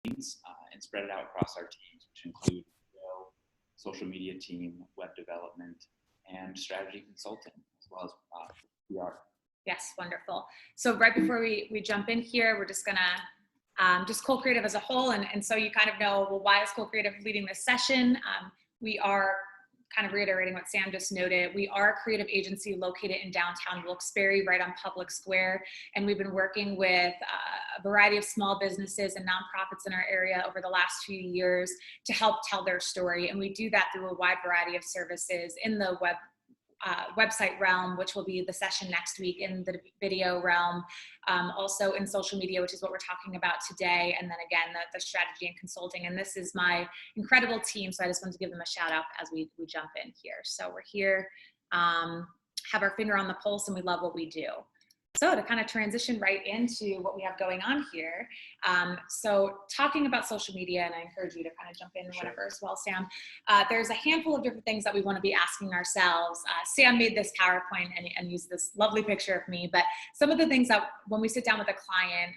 and spread it out across our teams, which include video, social media team, web development, and strategy consulting, as well as PR. Yes, wonderful. So right before we jump in here, we're just gonna just Co-Creative as a whole, and so you kind of know, well, why is Co-Creative leading this session? We are kind of reiterating what Sam just noted. We are a creative agency located in downtown Wilkes-Barre, right on Public Square, and we've been working with a variety of small businesses and nonprofits in our area over the last few years to help tell their story, and we do that through a wide variety of services in the website realm, which will be the session next week, in the video realm, also in social media, which is what we're talking about today, and then again the strategy and consulting. And this is my incredible team, so I just wanted to give them a shout out as we jump in here. So we're here, have our finger on the pulse, and we love what we do. So to kind of transition right into what we have going on here, so talking about social media, and I encourage you to kind of jump in whenever as well, Sam, there's a handful of different things that we want to be asking ourselves. Sam made this PowerPoint and used this lovely picture of me, but some of the things that when we sit down with a client,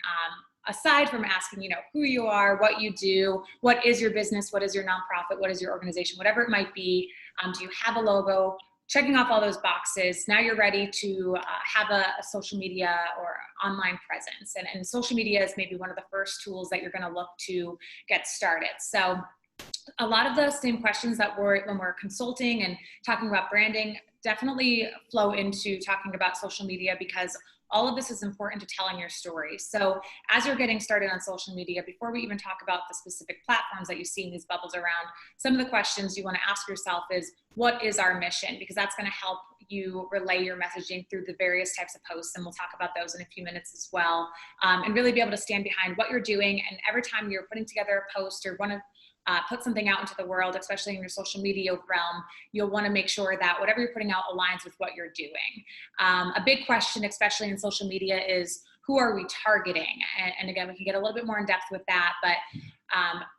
aside from asking, who you are, what you do, what is your business, what is your nonprofit, what is your organization, whatever it might be, do you have a logo? Checking off all those boxes, now you're ready to have a social media or online presence. And social media is maybe one of the first tools that you're gonna look to get started. So a lot of the same questions that when we're consulting and talking about branding definitely flow into talking about social media, because all of this is important to telling your story. So as you're getting started on social media, before we even talk about the specific platforms that you see in these bubbles around, some of the questions you want to ask yourself is, what is our mission? Because that's going to help you relay your messaging through the various types of posts, and we'll talk about those in a few minutes as well, and really be able to stand behind what you're doing. And every time you're putting together a post or want to put something out into the world, especially in your social media realm, you'll want to make sure that whatever you're putting out aligns with what you're doing. A big question, especially in social media, is who are we targeting? And again, we can get a little bit more in depth with that, but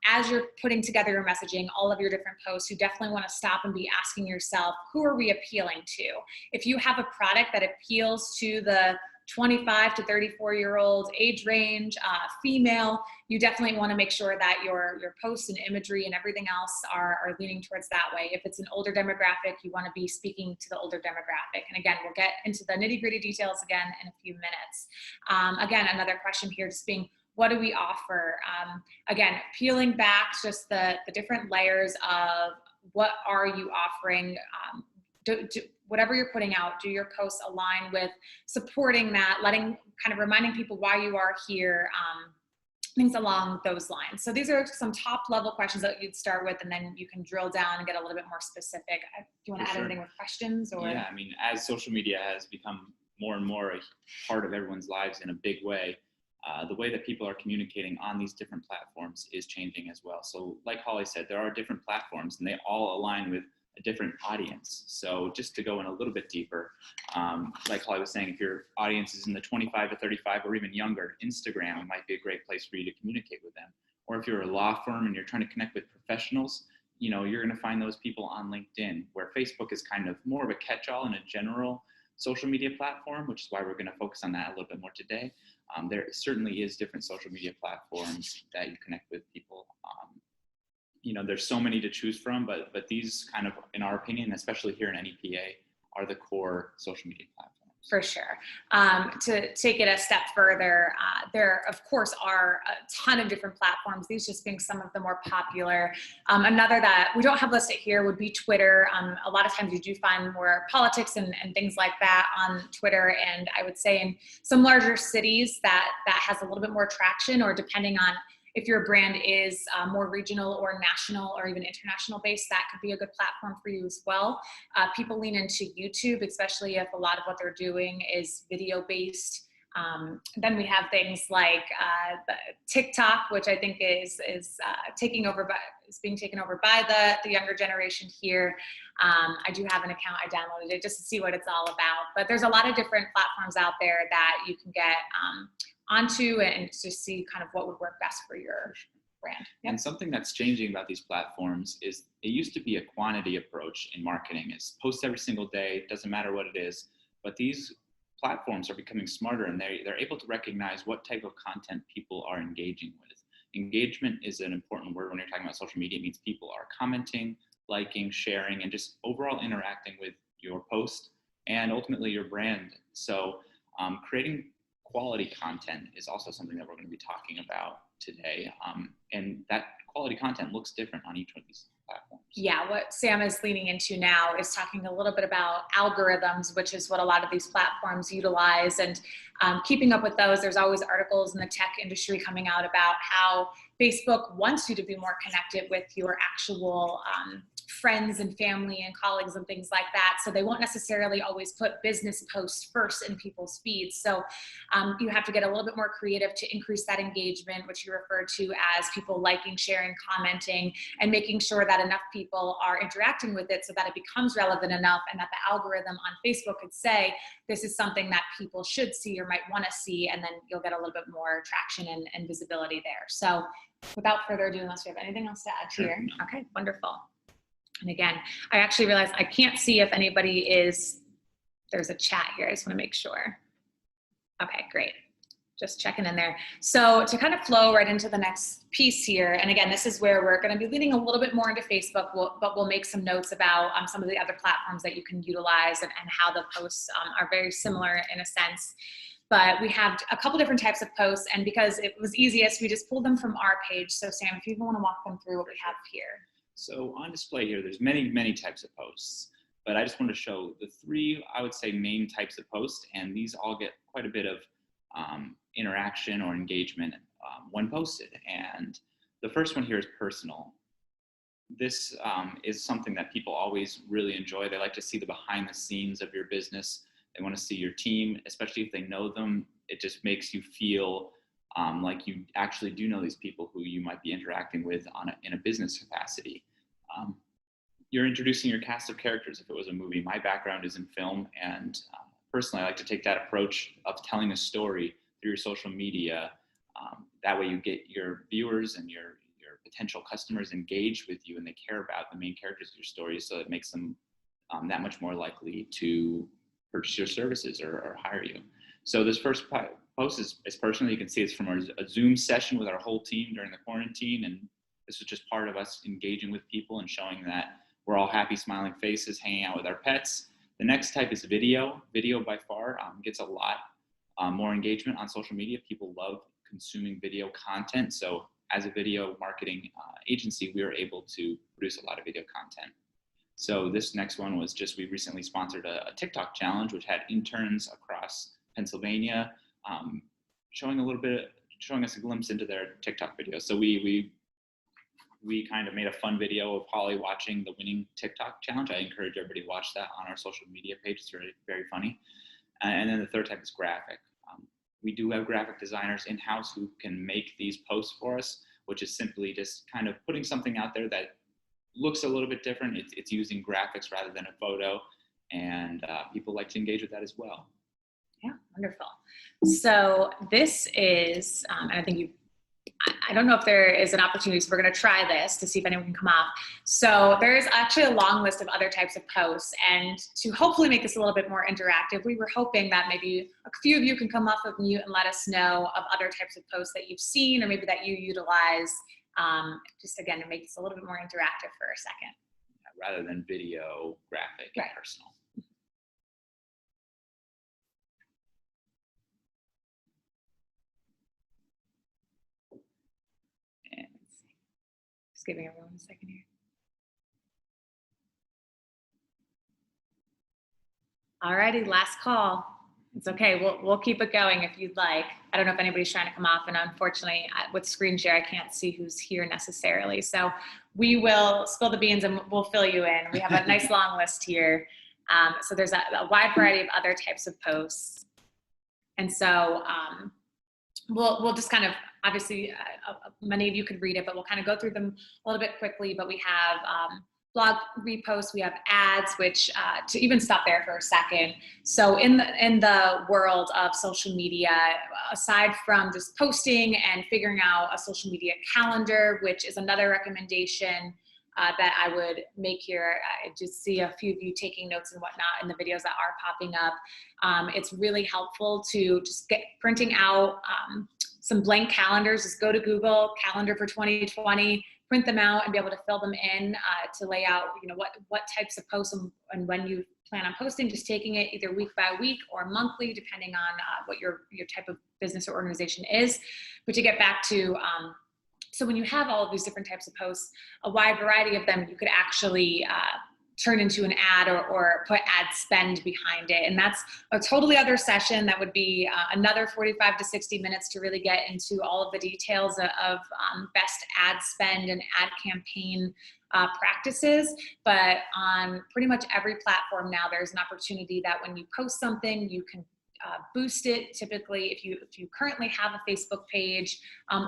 as you're putting together your messaging, all of your different posts, you definitely want to stop and be asking yourself, who are we appealing to? If you have a product that appeals to the 25 to 34-year-old age range, female, you definitely want to make sure that your posts and imagery and everything else are leaning towards that way. If it's an older demographic, you want to be speaking to the older demographic. And again, we'll get into the nitty-gritty details again in a few minutes. Again, another question here just being, what do we offer? Again, peeling back just the different layers of what are you offering? Whatever you're putting out, do your posts align with supporting that, kind of reminding people why you are here, things along those lines. So these are some top level questions that you'd start with, and then you can drill down and get a little bit more specific. Do you want to add anything with questions? Or? Yeah, I mean, as social media has become more and more a part of everyone's lives in a big way, the way that people are communicating on these different platforms is changing as well. So like Holly said, there are different platforms and they all align with a different audience. So just to go in a little bit deeper, like Holly was saying, if your audience is in the 25 to 35 or even younger, Instagram might be a great place for you to communicate with them. Or if you're a law firm and you're trying to connect with professionals, you're going to find those people on LinkedIn, where Facebook is kind of more of a catch-all and a general social media platform, which is why we're going to focus on that a little bit more today. There certainly is different social media platforms that you connect with people. There's so many to choose from, but these kind of, in our opinion, especially here in NEPA, are the core social media platforms. For sure. To take it a step further, there of course are a ton of different platforms, these just being some of the more popular. Another that we don't have listed here would be Twitter. A lot of times you do find more politics and things like that on Twitter, and I would say in some larger cities that has a little bit more traction, or depending on if your brand is more regional or national or even international based, that could be a good platform for you as well. People lean into YouTube, especially if a lot of what they're doing is video based. Then we have things like TikTok, which I think is being taken over by the younger generation here. I do have an account, I downloaded it just to see what it's all about. But there's a lot of different platforms out there that you can get onto and just see kind of what would work best for your brand. Yep. And something that's changing about these platforms is it used to be a quantity approach in marketing. It's post every single day, doesn't matter what it is, but these platforms are becoming smarter, and they're able to recognize what type of content people are engaging with. engagement is an important word when you're talking about social media. It means people are commenting, liking, sharing, and just overall interacting with your post and ultimately your brand. So creating quality content is also something that we're going to be talking about today. And that quality content looks different on each of these platforms. Yeah, what Sam is leaning into now is talking a little bit about algorithms, which is what a lot of these platforms utilize, and keeping up with those. There's always articles in the tech industry coming out about how Facebook wants you to be more connected with your actual friends and family and colleagues and things like that. So they won't necessarily always put business posts first in people's feeds. So you have to get a little bit more creative to increase that engagement, which you refer to as people liking, sharing, commenting, and making sure that enough people are interacting with it so that it becomes relevant enough and that the algorithm on Facebook could say, this is something that people should see or might want to see, and then you'll get a little bit more traction and visibility there. So without further ado, unless you have anything else to add here. Okay, wonderful. And again, I actually realized I can't see if anybody is, there's a chat here. I just want to make sure. Okay, great. Just checking in there. So to kind of flow right into the next piece here, and again, this is where we're going to be leaning a little bit more into Facebook, but we'll make some notes about some of the other platforms that you can utilize and how the posts are very similar in a sense. But we have a couple different types of posts, and because it was easiest, we just pulled them from our page. So Sam, if you want to walk them through what we have here. So on display here, there's many, many types of posts, but I just want to show the three, I would say, main types of posts, and these all get quite a bit of interaction or engagement when posted. And the first one here is personal. This is something that people always really enjoy. They like to see the behind the scenes of your business. They want to see your team, especially if they know them. It just makes you feel like you actually do know these people who you might be interacting with in a business capacity. You're introducing your cast of characters if it was a movie. My background is in film, and personally I like to take that approach of telling a story through your social media. That way you get your viewers and your potential customers engaged with you, and they care about the main characters of your story, so it makes them that much more likely to purchase your services or hire you. So this first post is personal. You can see it's from a Zoom session with our whole team during the quarantine, and this was just part of us engaging with people and showing that we're all happy, smiling faces, hanging out with our pets. The next type is video. Video by far gets a lot more engagement on social media. People love consuming video content. So as a video marketing agency, we were able to produce a lot of video content. So this next one was just, we recently sponsored a TikTok challenge, which had interns across Pennsylvania showing us a glimpse into their TikTok videos. So we kind of made a fun video of Holly watching the winning TikTok challenge. I encourage everybody to watch that on our social media page. It's really very funny. And then the third type is graphic. We do have graphic designers in-house who can make these posts for us, which is simply just kind of putting something out there that looks a little bit different. It's using graphics rather than a photo, and people like to engage with that as well. Yeah, wonderful. So this is, and I think I don't know if there is an opportunity, so we're going to try this to see if anyone can come up. So there is actually a long list of other types of posts, and to hopefully make this a little bit more interactive, we were hoping that maybe a few of you can come off of mute and let us know of other types of posts that you've seen or maybe that you utilize, just again to make this a little bit more interactive for a second. Rather than video, graphic, and personal. Just giving everyone a second here. Alrighty, last call. It's okay, we'll keep it going if you'd like. I don't know if anybody's trying to come off, and unfortunately with screen share, I can't see who's here necessarily. So we will spill the beans and we'll fill you in. We have a nice long list here. So there's a wide variety of other types of posts. And so we'll just kind of, obviously many of you could read it, but we'll kind of go through them a little bit quickly. But we have blog reposts, we have ads, which to even stop there for a second. So in the world of social media, aside from just posting and figuring out a social media calendar, which is another recommendation that I would make here. I just see a few of you taking notes and whatnot in the videos that are popping up. It's really helpful to just get printing out some blank calendars. Just go to Google Calendar for 2020, print them out, and be able to fill them in to lay out, what types of posts and when you plan on posting. Just taking it either week by week or monthly, depending on what your type of business or organization is. But to get back to so when you have all of these different types of posts, a wide variety of them, you could actually turn into an ad or put ad spend behind it. And that's a totally other session. That would be another 45 to 60 minutes to really get into all of the details of best ad spend and ad campaign practices. But on pretty much every platform now, there's an opportunity that when you post something, you can boost it. Typically, if you currently have a Facebook page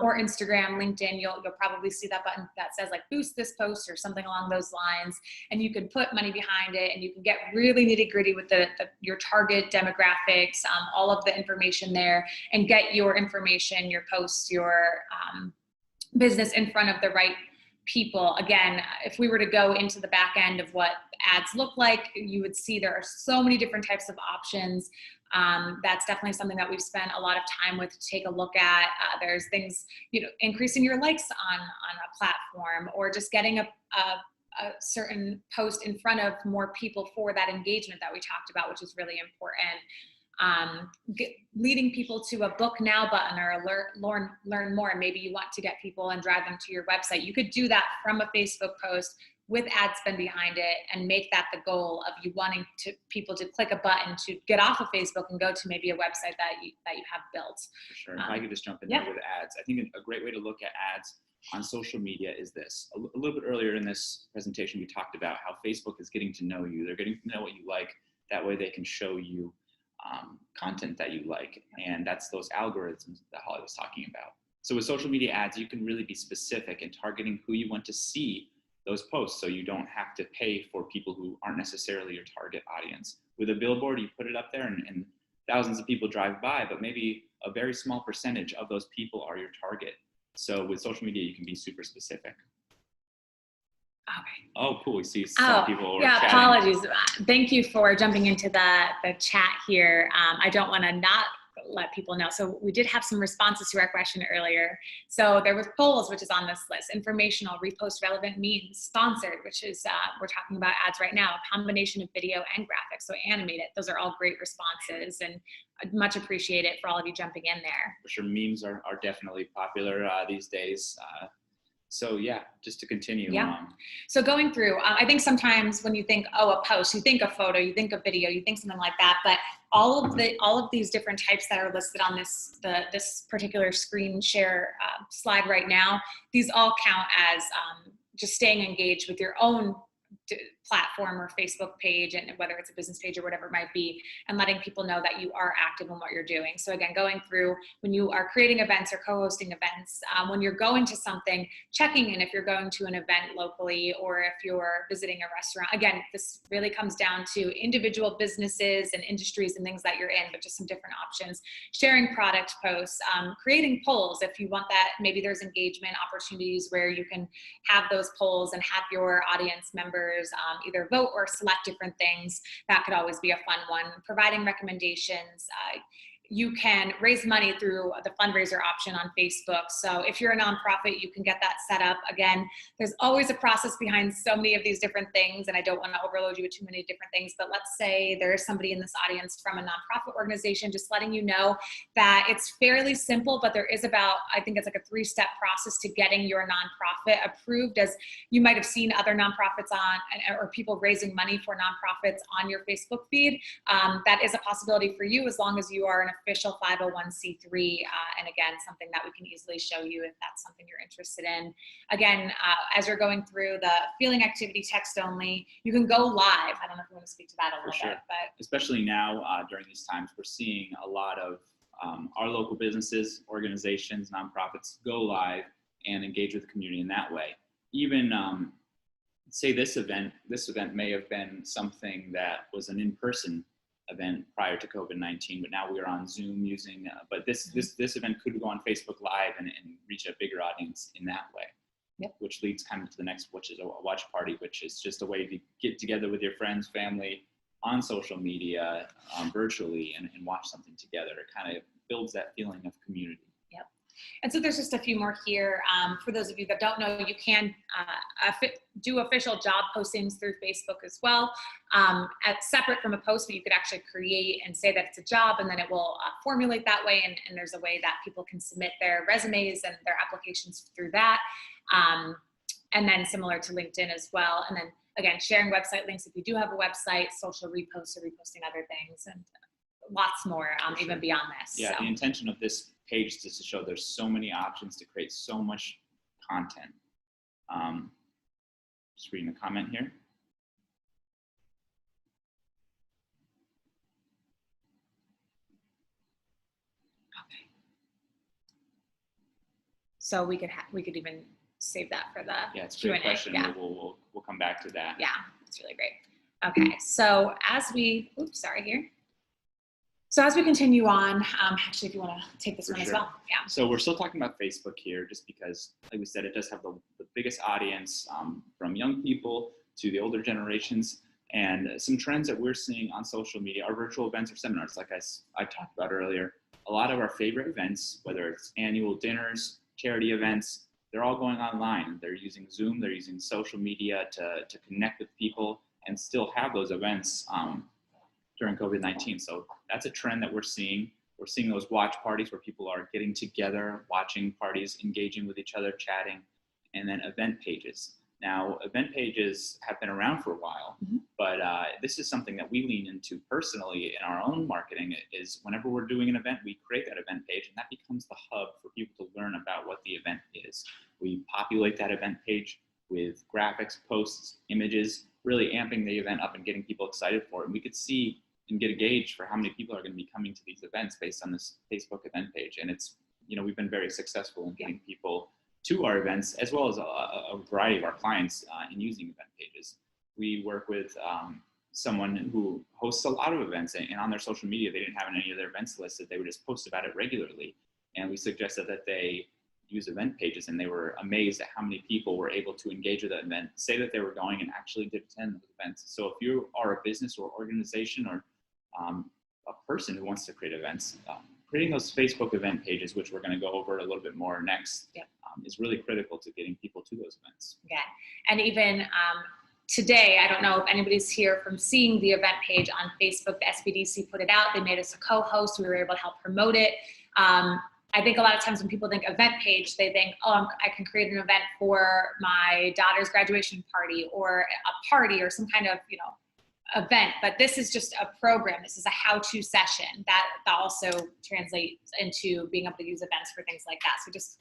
or Instagram, LinkedIn, you'll probably see that button that says like boost this post or something along those lines, and you can put money behind it, and you can get really nitty gritty with your target demographics, all of the information there, and get your information, your posts, your business in front of the right people. Again, if we were to go into the back end of what ads look like, you would see there are so many different types of options. That's definitely something that we've spent a lot of time with to take a look at. There's things, increasing your likes on a platform, or just getting a certain post in front of more people for that engagement that we talked about, which is really important. Leading people to a book now button or a learn more. Maybe you want to get people and drive them to your website. You could do that from a Facebook post with ad spend behind it, and make that the goal of you wanting people to click a button to get off of Facebook and go to maybe a website that you have built. For sure. If I could just jump in there with ads, I think a great way to look at ads on social media is this. A little bit earlier in this presentation, we talked about how Facebook is getting to know you. They're getting to know what you like. That way they can show you content that you like. And that's those algorithms that Holly was talking about. So with social media ads, you can really be specific in targeting who you want to see those posts, so you don't have to pay for people who aren't necessarily your target audience. With a billboard, you put it up there and thousands of people drive by, but maybe a very small percentage of those people are your target. So with social media, you can be super specific. Okay. Oh, cool. We see some people yeah, chatting. Apologies. Thank you for jumping into the chat here. I don't want to not let people know. So we did have some responses to our question earlier. So there was polls, which is on this list: informational, repost relevant means, sponsored, which is, we're talking about ads right now, a combination of video and graphics, so animated. Those are all great responses, and I'd much appreciate it for all of you jumping in there. For sure, memes are definitely popular these days. So yeah, just to continue. Yeah. So going through, I think sometimes when you think, a post, you think a photo, you think a video, you think something like that. But all of these different types that are listed on this particular screen share slide right now, these all count as just staying engaged with your own platform or Facebook page, and whether it's a business page or whatever it might be, and letting people know that you are active in what you're doing. So again, going through when you are creating events or co-hosting events, when you're going to something, checking in if you're going to an event locally or if you're visiting a restaurant. Again, this really comes down to individual businesses and industries and things that you're in, but just some different options. Sharing product posts, creating polls if you want that. Maybe there's engagement opportunities where you can have those polls and have your audience members either vote or select different things. That could always be a fun one. Providing recommendations. You can raise money through the fundraiser option on Facebook. So if you're a nonprofit, you can get that set up. Again, there's always a process behind so many of these different things, and I don't want to overload you with too many different things, but let's say there's somebody in this audience from a nonprofit organization, just letting you know that it's fairly simple, but there is I think it's like a 3-step process to getting your nonprofit approved. As you might have seen other nonprofits or people raising money for nonprofits on your Facebook feed. That is a possibility for you as long as you are an official 501c3, and again, something that we can easily show you if that's something you're interested in. Again, as you're going through the feeling activity text only, you can go live. I don't know if you want to speak to that a little bit, but especially now during these times, we're seeing a lot of our local businesses, organizations, nonprofits go live and engage with the community in that way. Even say this event may have been something that was an in-person event prior to COVID-19, but now we're on Zoom using, but this event could go on Facebook Live and reach a bigger audience in that way. Yep. Which leads kind of to the next, which is a watch party, which is just a way to get together with your friends, family on social media, virtually, and watch something together. It kind of builds that feeling of community. Yep. And so there's just a few more here. For those of you that don't know, you can do official job postings through Facebook as well, separate from a post, but you could actually create and say that it's a job, and then it will formulate that way. And there's a way that people can submit their resumes and their applications through that. And then similar to LinkedIn as well. And then again, sharing website links if you do have a website, social reposts or reposting other things, and lots more even beyond this. Yeah, so. The intention of this page is to show there's so many options to create so much content. Just reading the comment here. Okay. So we could even save that for the it's a Q&A. great question. Yeah. We'll come back to that. Yeah, it's really great. Okay, so as we, So as we continue on, actually, if you want to take this one as well. Yeah. So we're still talking about Facebook here, just because, like we said, it does have the biggest audience from young people to the older generations. And some trends that we're seeing on social media are virtual events or seminars, like I talked about earlier. A lot of our favorite events, whether it's annual dinners, charity events, they're all going online. They're using Zoom, they're using social media to connect with people and still have those events during COVID-19. So that's a trend that we're seeing. We're seeing those watch parties where people are getting together, watching parties, engaging with each other, chatting, and then event pages. Now, event pages have been around for a while, but this is something that we lean into personally in our own marketing. Is whenever we're doing an event, we create that event page, and that becomes the hub for people to learn about what the event is. We populate that event page with graphics, posts, images, really amping the event up and getting people excited for it. And we could see and get a gauge for how many people are going to be coming to these events based on this Facebook event page. And it's, we've been very successful in getting people to our events, as well as a variety of our clients in using event pages. We work with someone who hosts a lot of events, and on their social media, they didn't have any of their events listed. They would just post about it regularly. And we suggested that they use event pages, and they were amazed at how many people were able to engage with that event, say that they were going, and actually did attend those events. So if you are a business or organization or a person who wants to create events, creating those Facebook event pages, which we're going to go over a little bit more next, is really critical to getting people to those events. Yeah, and even today, I don't know if anybody's here from seeing the event page on Facebook. The SBDC put it out. They made us a co-host. We were able to help promote it. I think a lot of times when people think event page, they think, oh, I can create an event for my daughter's graduation party or a party or some kind of, event. But this is just a program. This is a how-to session that also translates into being able to use events for things like that. So just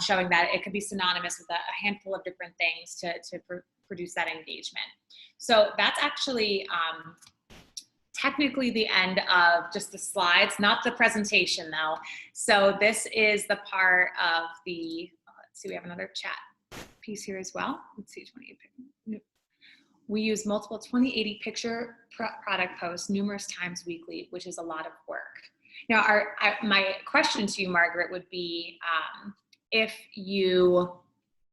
showing that it could be synonymous with a handful of different things to produce that engagement. So that's actually technically the end of just the slides, not the presentation though. So this is the part of the, let's see, we have another chat piece here as well. Let's see, 28. We use multiple 2080 picture product posts numerous times weekly, which is a lot of work. Now, my question to you, Margaret, would be if you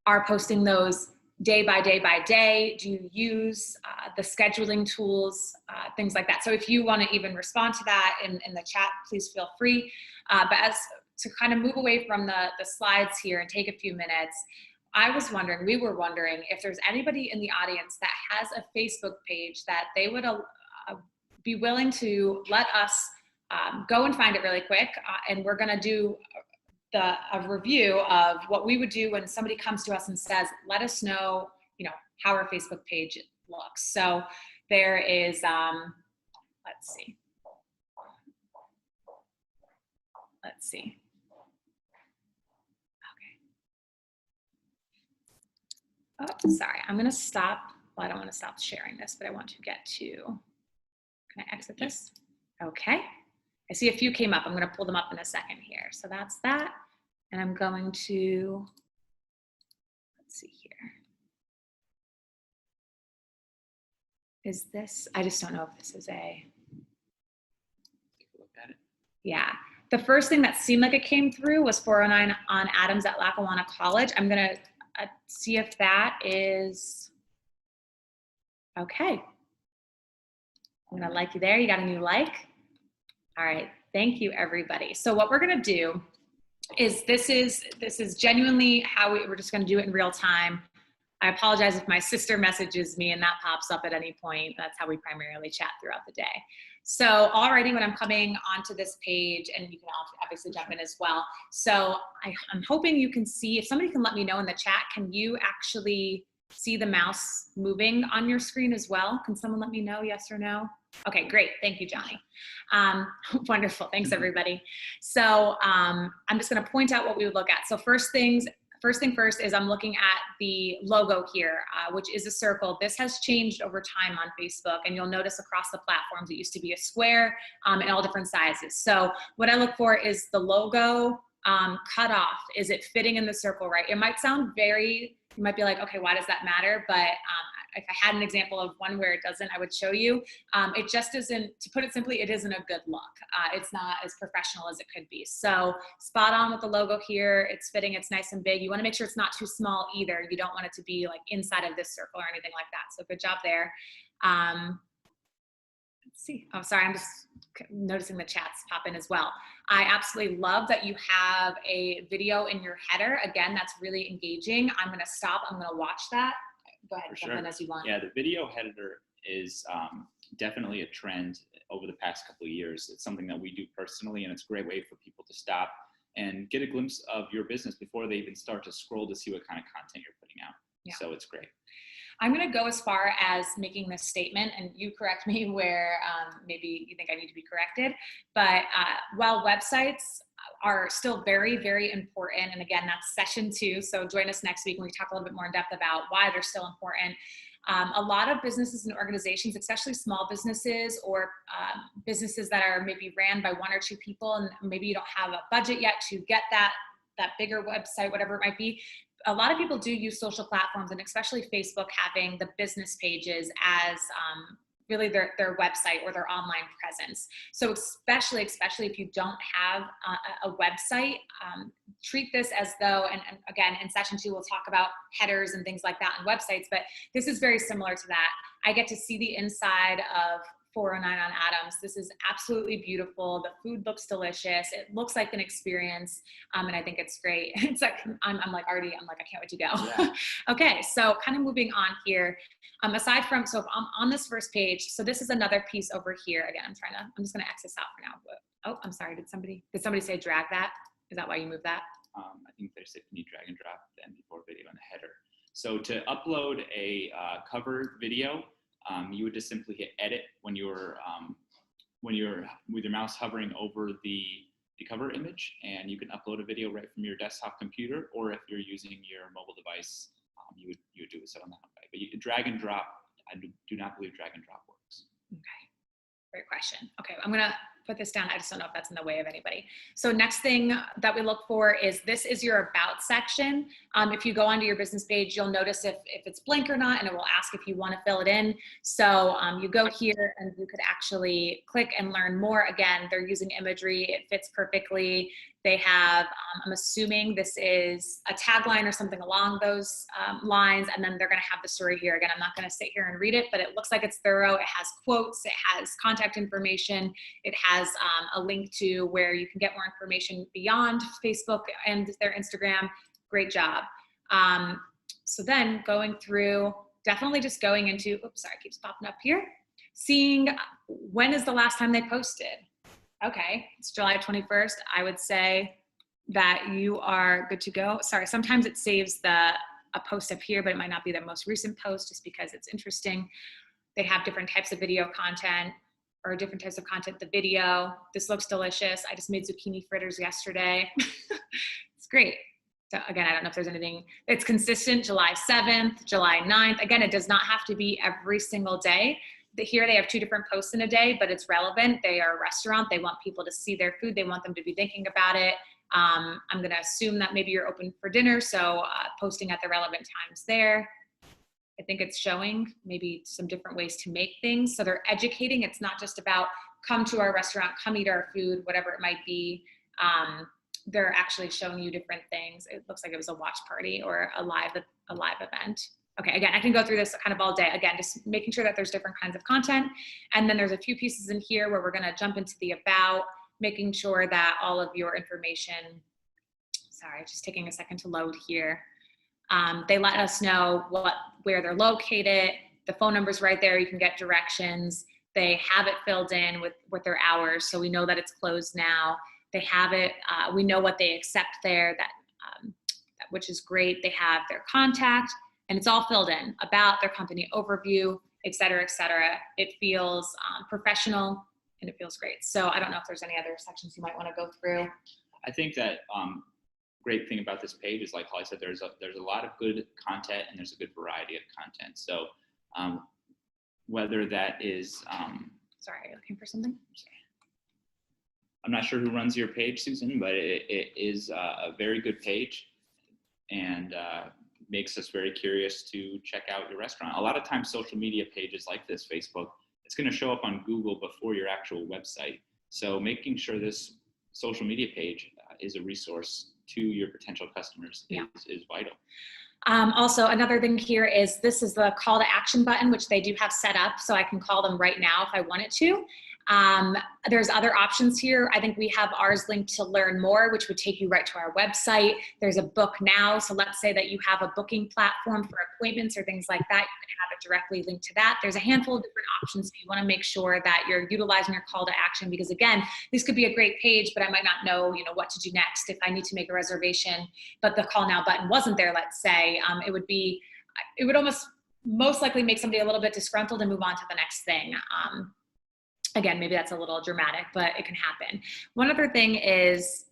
are posting those day by day by day, do you use the scheduling tools, things like that? So if you want to even respond to that in the chat, please feel free. But as to kind of move away from the slides here and take a few minutes, we were wondering if there's anybody in the audience that has a Facebook page that they would be willing to let us go and find it really quick. And we're going to do a review of what we would do when somebody comes to us and says, let us know, how our Facebook page looks. So there is, let's see. Oh, sorry, I'm gonna stop. Well, I don't wanna stop sharing this, but I want to get to, can I exit this? Okay, I see a few came up. I'm gonna pull them up in a second here. So that's that. And I'm going to, let's see here. Is this, I just don't know if this is Take a look at it. Yeah. The first thing that seemed like it came through was 409 on Adams at Lackawanna College. I'm gonna see if that is okay. I'm gonna like you there. You got a new like. All right, thank you everybody. So what we're gonna do this is genuinely how we're just going to do it in real time. I apologize if my sister messages me and that pops up at any point. That's how we primarily chat throughout the day. So already when I'm coming onto this page, and you can obviously jump in as well. So I'm hoping you can see, if somebody can let me know in the chat, can you actually see the mouse moving on your screen as well? Can someone let me know, yes or no? Okay, great. Thank you, Johnny. Wonderful. Thanks, everybody. So I'm just going to point out what we would look at. So first thing first is I'm looking at the logo here, which is a circle. This has changed over time on Facebook, and you'll notice across the platforms, it used to be a square in all different sizes. So what I look for is the logo cut off. Is it fitting in the circle right? It might sound you might be like, okay, why does that matter? But if I had an example of one where it doesn't, I would show you. It just isn't, to put it simply, it isn't a good look. It's not as professional as it could be. So spot on with the logo here. It's fitting, it's nice and big. You wanna make sure it's not too small either. You don't want it to be like inside of this circle or anything like that. So good job there. Let's see. Oh, sorry, I'm just noticing the chats pop in as well. I absolutely love that you have a video in your header. Again, that's really engaging. I'm gonna stop, I'm gonna watch that. Go ahead, jump in as you want. Yeah, the video header is definitely a trend over the past couple of years. It's something that we do personally, and it's a great way for people to stop and get a glimpse of your business before they even start to scroll to see what kind of content you're putting out. Yeah. So it's great. I'm going to go as far as making this statement, and you correct me where maybe you think I need to be corrected. But while websites are still very, very important, and again, that's session 2, so join us next week when we talk a little bit more in depth about why they're still important. A lot of businesses and organizations, especially small businesses or businesses that are maybe ran by 1 or 2 people, and maybe you don't have a budget yet to get that bigger website, whatever it might be. A lot of people do use social platforms, and especially Facebook having the business pages as really their website or their online presence. So especially if you don't have a website, treat this as though, and again, in session 2, we'll talk about headers and things like that on websites, but this is very similar to that. I get to see the inside of 409 on Adams. This is absolutely beautiful. The food looks delicious. It looks like an experience. And I think it's great. It's like, I'm like, I can't wait to go. Yeah. Okay. So kind of moving on here, aside from, so if I'm on this first page, so this is another piece over here. Again, I'm just going to X this out for now. But, oh, I'm sorry. Did somebody say drag that? Is that why you moved that? I think they said, can you drag and drop the MP4 video in the header? So to upload a cover video, you would just simply hit edit when you're with your mouse hovering over the cover image, and you can upload a video right from your desktop computer, or if you're using your mobile device, you would do it so on that way. But you can drag and drop. I do not believe drag and drop works. Okay, great question. Okay, I'm gonna put this down. I just don't know if that's in the way of anybody. So next thing that we look for is, this is your about section. If you go onto your business page, you'll notice if it's blank or not, and it will ask if you want to fill it in. So you go here and you could actually click and learn more. Again, they're using imagery. It fits perfectly. They have, I'm assuming this is a tagline or something along those lines, and then they're going to have the story here. Again, I'm not going to sit here and read it, but it looks like it's thorough. It has quotes, it has contact information, it has a link to where you can get more information beyond Facebook and their Instagram. Great job. So then going through, definitely just going into, oops, sorry, it keeps popping up here, seeing when is the last time they posted. Okay, it's July 21st. I would say that you are good to go. Sorry, sometimes it saves a post up here, but it might not be the most recent post just because it's interesting. They have different types of video content, or different types of content. The video, this looks delicious. I just made zucchini fritters yesterday. It's great. So again, I don't know if there's anything, it's consistent, July 7th, July 9th. Again, it does not have to be every single day. Here they have 2 different posts in a day, but it's relevant. They are a restaurant. They want people to see their food. They want them to be thinking about it. I'm going to assume that maybe you're open for dinner, so posting at the relevant times there. I think it's showing maybe some different ways to make things. So they're educating. It's not just about come to our restaurant, come eat our food, whatever it might be. They're actually showing you different things. It looks like it was a watch party or a live event. Okay, again, I can go through this kind of all day. Again, just making sure that there's different kinds of content. And then there's a few pieces in here where we're gonna jump into the about, making sure that all of your information sorry, just taking a second to load here. They let us know where they're located. The phone number's right there. You can get directions. They have it filled in with their hours, so we know that it's closed now. They have it. We know what they accept there, which is great. They have their contact, and it's all filled in about their company overview, et cetera, et cetera. It feels professional, and it feels great. So I don't know if there's any other sections you might want to go through. I think that great thing about this page is, like Holly said, there's a lot of good content, and there's a good variety of content. So whether that is sorry, are you looking for something? I'm not sure who runs your page, Susan, but it is a very good page, and makes us very curious to check out your restaurant. A lot of times social media pages like this, Facebook, it's going to show up on Google before your actual website. So making sure this social media page is a resource to your potential customers is vital. Also, another thing here is this is the call to action button, which they do have set up, so I can call them right now if I wanted to. There's other options here. I think we have ours linked to learn more, which would take you right to our website. There's a book now. So let's say that you have a booking platform for appointments or things like that. You can have it directly linked to that. There's a handful of different options. So you want to make sure that you're utilizing your call to action, because again, this could be a great page, but I might not know, what to do next. If I need to make a reservation, but the call now button wasn't there, let's say, it would almost most likely make somebody a little bit disgruntled and move on to the next thing. Again, maybe that's a little dramatic, but it can happen. One other thing is,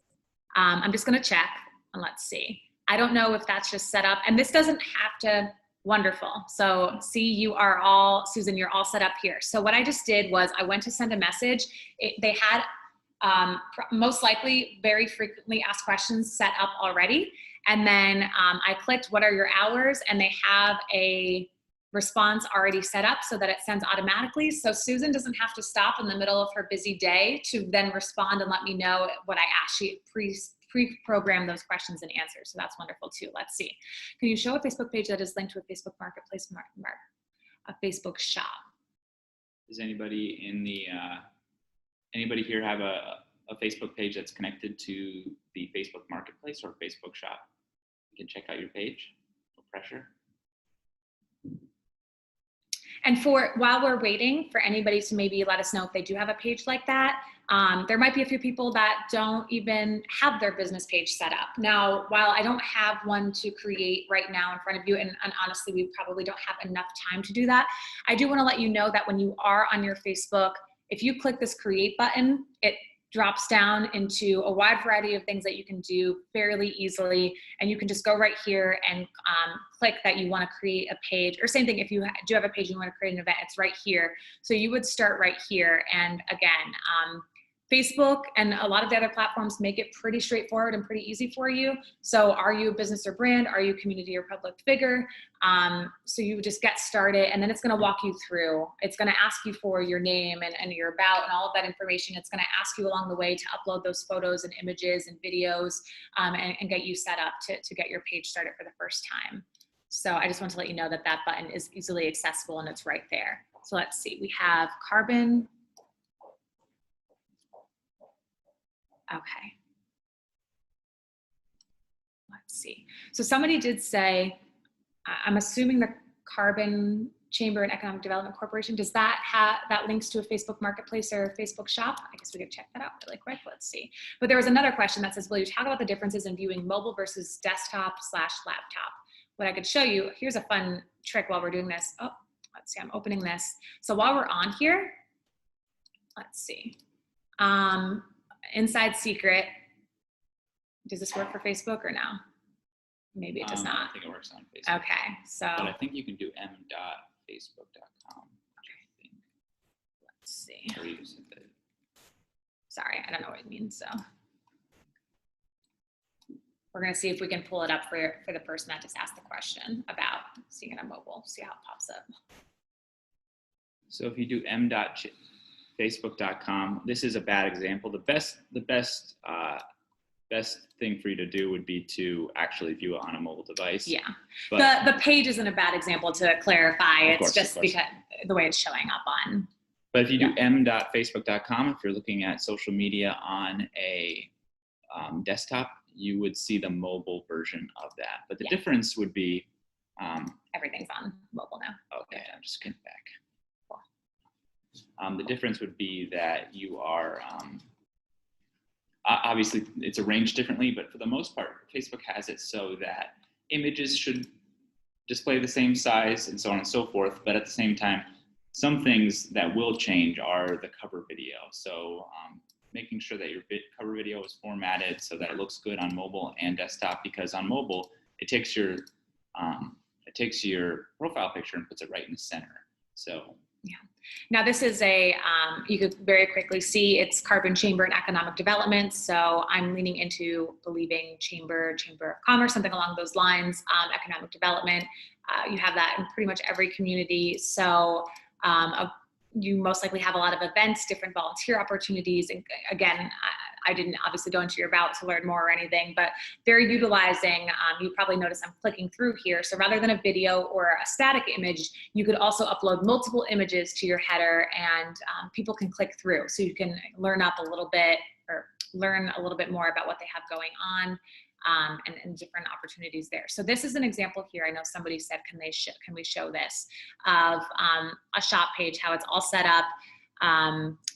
I'm just going to check and let's see. I don't know if that's just set up, and this doesn't have to, wonderful. So see, Susan, you're all set up here. So what I just did was I went to send a message. They had most likely very frequently asked questions set up already. And then I clicked, what are your hours? And they have a response already set up so that it sends automatically. So Susan doesn't have to stop in the middle of her busy day to then respond and let me know what I asked. She pre-program those questions and answers. So that's wonderful too. Let's see. Can you show a Facebook page that is linked to a Facebook marketplace, a Facebook shop? Does anybody anybody here have a Facebook page that's connected to the Facebook marketplace or Facebook shop? You can check out your page. No pressure. And while we're waiting for anybody to maybe let us know if they do have a page like that, there might be a few people that don't even have their business page set up. Now, while I don't have one to create right now in front of you, and honestly, we probably don't have enough time to do that, I do want to let you know that when you are on your Facebook, if you click this create button, it drops down into a wide variety of things that you can do fairly easily. And you can just go right here and click that you want to create a page, or same thing, if you do have a page and you want to create an event, it's right here. So you would start right here. And again, Facebook and a lot of the other platforms make it pretty straightforward and pretty easy for you. So are you a business or brand? Are you a community or public figure? So you just get started, and then it's going to walk you through. It's going to ask you for your name and your about and all of that information. It's going to ask you along the way to upload those photos and images and videos and get you set up to get your page started for the first time. So I just want to let you know that that button is easily accessible and it's right there. So let's see, we have Carbon. Okay. Let's see. So somebody did say, I'm assuming the Carbon Chamber and Economic Development Corporation, does that links to a Facebook marketplace or a Facebook shop? I guess we could check that out really quick. Let's see. But there was another question that says, will you talk about the differences in viewing mobile versus desktop/laptop? What I could show you, here's a fun trick while we're doing this. Oh, let's see, I'm opening this. So while we're on here, let's see. Inside secret, does this work for Facebook or no? Maybe it does not. I think it works on Facebook. Okay, so. But I think you can do m.facebook.com. Okay. Let's see. Or you just hit the... Sorry, I don't know what it means, so. We're gonna see if we can pull it up for the person that just asked the question about seeing it on mobile, see how it pops up. So if you do m.facebook.com, this is a bad example. The best thing for you to do would be to actually view it on a mobile device. Yeah, but the page isn't a bad example, to clarify. It's just because the way it's showing up on. But if you do m.facebook.com, if you're looking at social media on a desktop, you would see the mobile version of that. But the Yeah. difference would be, Everything's on mobile now. okay, I'm just getting back. Cool. The difference would be that you are, obviously it's arranged differently, but for the most part, Facebook has it so that images should display the same size and so on and so forth. But at the same time, some things that will change are the cover video. So making sure that your cover video is formatted so that it looks good on mobile and desktop, because on mobile, it takes your profile picture and puts it right in the center. So yeah. Now this is you could very quickly see it's Carbon Chamber and Economic Development. So I'm leaning into believing Chamber of Commerce, something along those lines, economic development. You have that in pretty much every community. So you most likely have a lot of events, different volunteer opportunities. And again, I didn't obviously go into your about to learn more or anything, but they're utilizing, you probably notice I'm clicking through here. So rather than a video or a static image, you could also upload multiple images to your header, and people can click through. So you can learn a little bit more about what they have going on. And different opportunities there. So this is an example here. I know somebody said, can we show this of a shop page, how it's all set up.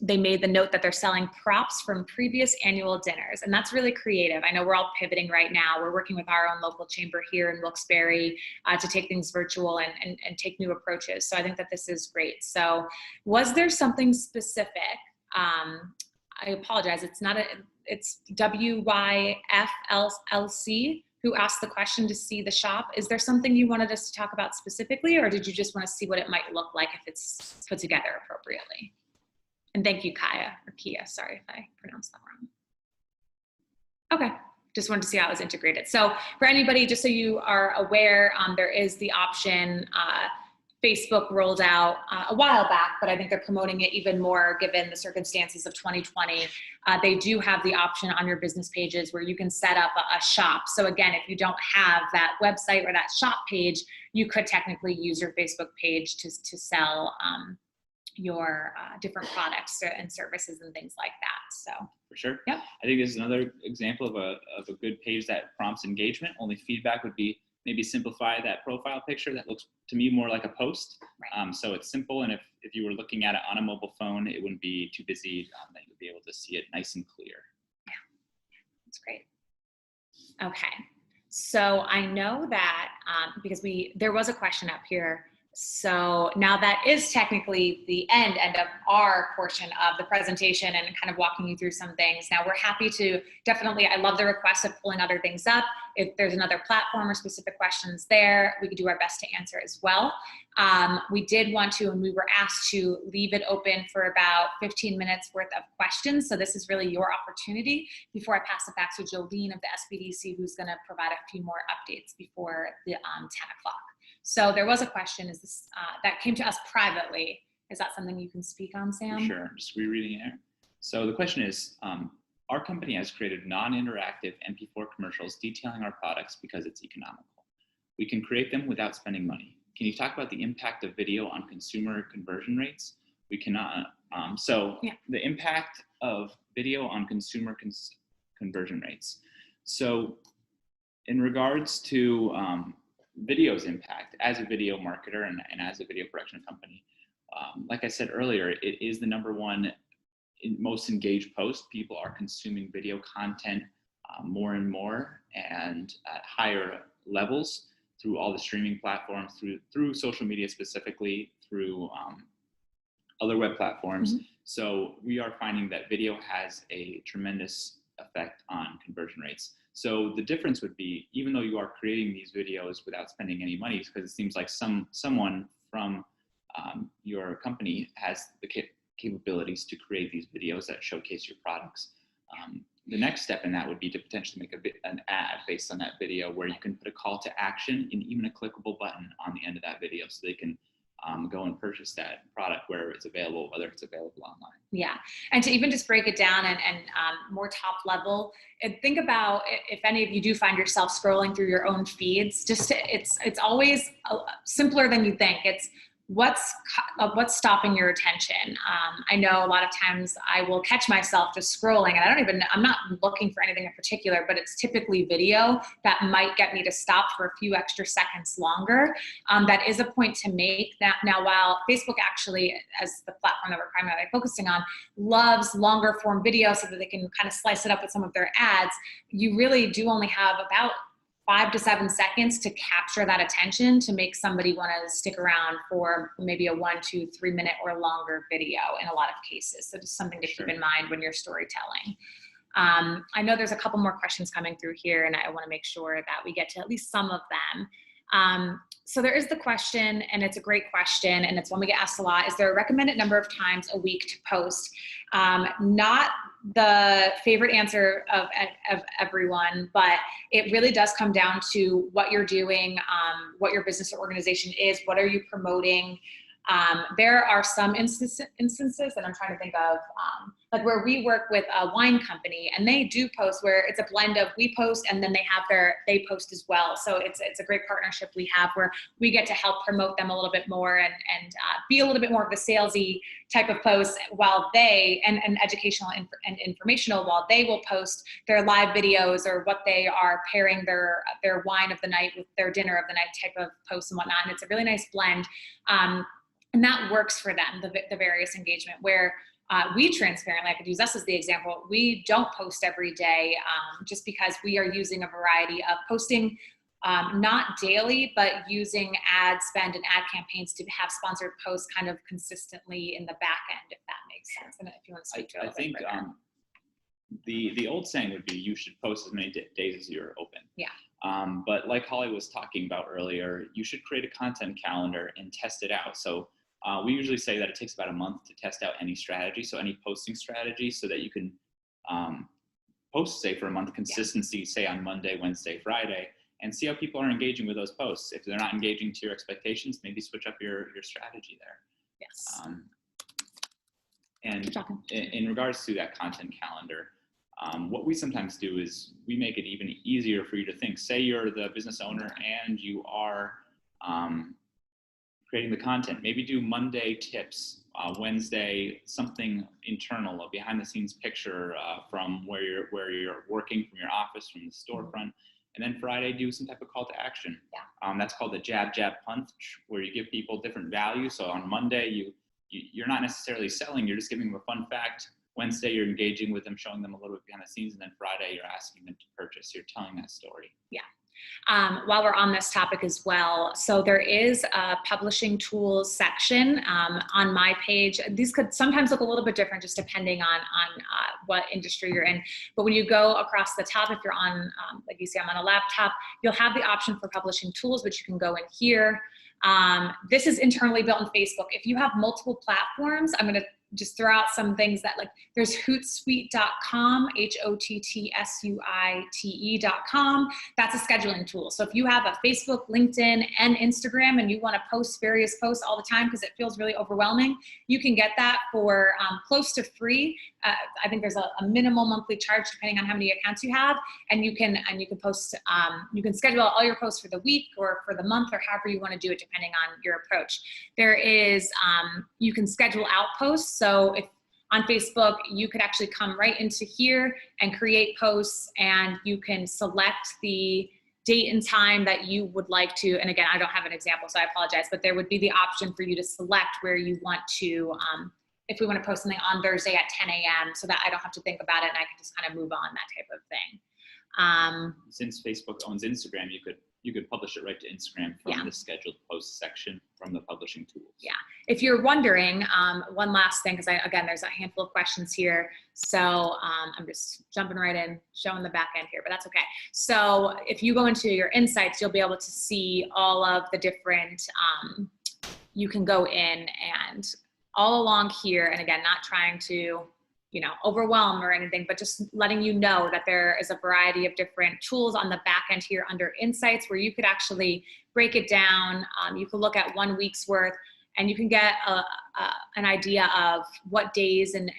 They made the note that they're selling props from previous annual dinners, and that's really creative. I know we're all pivoting right now. We're working with our own local chamber here in Wilkes-Barre to take things virtual and take new approaches. So I think that this is great. So was there something specific? I apologize. It's WYFLC who asked the question to see the shop. Is there something you wanted us to talk about specifically, or did you just want to see what it might look like if it's put together appropriately? And thank you, Kia. Sorry if I pronounced that wrong. Okay. Just wanted to see how it was integrated. So for anybody, just so you are aware, there is the option, Facebook rolled out a while back, but I think they're promoting it even more given the circumstances of 2020. They do have the option on your business pages where you can set up a shop. So again, if you don't have that website or that shop page, you could technically use your Facebook page to sell your different products and services and things like that. So for sure. Yep. I think this is another example of a good page that prompts engagement. Only feedback would be maybe simplify that profile picture that looks to me more like a post. Right. So it's simple, and if you were looking at it on a mobile phone, it wouldn't be too busy, that you'd be able to see it nice and clear. Yeah, that's great. Okay, so I know that because there was a question up here. So now that is technically the end of our portion of the presentation and kind of walking you through some things. Now we're happy to definitely, I love the request of pulling other things up. If there's another platform or specific questions there, we could do our best to answer as well. We did want to, and we were asked to leave it open for about 15 minutes worth of questions. So this is really your opportunity before I pass it back to Jolene of the SBDC, who's gonna provide a few more updates before the 10 o'clock. So there was a question, is this, that came to us privately. Is that something you can speak on, Sam? For sure, just rereading it here. So the question is, our company has created non-interactive MP4 commercials detailing our products because it's economical. We can create them without spending money. Can you talk about the impact of video on consumer conversion rates? We cannot, the impact of video on consumer conversion rates. So in regards to video's impact as a video marketer and as a video production company, like I said earlier, it is the #1 most engaged post. People are consuming video content more and more and at higher levels through all the streaming platforms, through social media specifically, through other web platforms. Mm-hmm. So we are finding that video has a tremendous effect on conversion rates. So the difference would be, even though you are creating these videos without spending any money, because it seems like someone from your company has the capabilities to create these videos that showcase your products. The next step in that would be to potentially make an ad based on that video, where you can put a call to action and even a clickable button on the end of that video, so they can go and purchase that product where it's available, whether it's available online. Yeah, and to even just break it down and more top level, and think about if any of you do find yourself scrolling through your own feeds, it's always simpler than you think. It's what's stopping your attention? I know a lot of times I will catch myself just scrolling, and I'm not looking for anything in particular, but it's typically video that might get me to stop for a few extra seconds longer. That is a point to make. That now, while Facebook actually, as the platform that we're primarily focusing on, loves longer form video so that they can kind of slice it up with some of their ads, you really do only have about 5 to 7 seconds to capture that attention to make somebody want to stick around for maybe a 1, 2, 3 minute or longer video in a lot of cases. So just something to keep in mind when you're storytelling. I know there's a couple more questions coming through here, and I want to make sure that we get to at least some of them. So there is the question, and it's a great question, and it's one we get asked a lot. Is there a recommended number of times a week to post? Not the favorite answer of everyone, but it really does come down to what you're doing, what your business or organization is, what are you promoting. There are some instances that I'm trying to think of, like where we work with a wine company, and they do post where it's a blend of we post and then they post as well. So it's a great partnership we have where we get to help promote them a little bit more and be a little bit more of the salesy type of posts while they, and educational and informational, while they will post their live videos or what they are pairing their wine of the night with their dinner of the night type of posts and whatnot. And it's a really nice blend. And that works for them, the various engagement, where we transparently, I could use us as the example, we don't post every day just because we are using a variety of posting, not daily, but using ad spend and ad campaigns to have sponsored posts kind of consistently in the back end, if that makes sense. And if you want to speak to it a little bit further. The old saying would be you should post as many days as you're open. Yeah. But like Holly was talking about earlier, you should create a content calendar and test it out. So we usually say that it takes about a month to test out any strategy, so any posting strategy, so that you can post, say, for a month consistency, say on Monday, Wednesday, Friday, and see how people are engaging with those posts. If they're not engaging to your expectations, maybe switch up your strategy there. Yes. And in regards to that content calendar, what we sometimes do is we make it even easier for you to think. Say you're the business owner and you are creating the content. Maybe do Monday tips, Wednesday something internal, a behind the scenes picture from where you're working, from your office, from the storefront. And then Friday, do some type of call to action. Yeah. That's called the jab, punch, where you give people different value. So on Monday, you're not necessarily selling, you're just giving them a fun fact. Wednesday, you're engaging with them, showing them a little bit behind the scenes. And then Friday, you're asking them to purchase. You're telling that story. Yeah. While we're on this topic as well, so there is a publishing tools section on my page. These could sometimes look a little bit different just depending on what industry you're in. But when you go across the top, if you're on, like you see, I'm on a laptop, you'll have the option for publishing tools, which you can go in here. This is internally built in Facebook. If you have multiple platforms, I'm going to just throw out some things that, like, there's hootsuite.com, HOTTSUITE.com. That's a scheduling tool. So if you have a Facebook, LinkedIn, and Instagram, and you want to post various posts all the time because it feels really overwhelming, you can get that for close to free. I think there's a minimal monthly charge depending on how many accounts you have, and you can post. You can schedule all your posts for the week or for the month or however you want to do it depending on your approach. There is you can schedule out posts. So if on Facebook, you could actually come right into here and create posts, and you can select the date and time that you would like to. And again, I don't have an example, so I apologize, but there would be the option for you to select where you want to, if we want to post something on Thursday at 10 a.m. so that I don't have to think about it and I can just kind of move on, that type of thing. Since Facebook owns Instagram, you could publish it right to Instagram from the scheduled post section from the publishing tools. Yeah. If you're wondering, one last thing, because again, there's a handful of questions here. So I'm just jumping right in, showing the back end here, but that's okay. So if you go into your insights, you'll be able to see all of the different, you can go in and all along here, and again, not trying to, overwhelm or anything, but just letting you know that there is a variety of different tools on the back end here under insights where you could actually break it down. You can look at 1 week's worth, and you can get an idea of what days and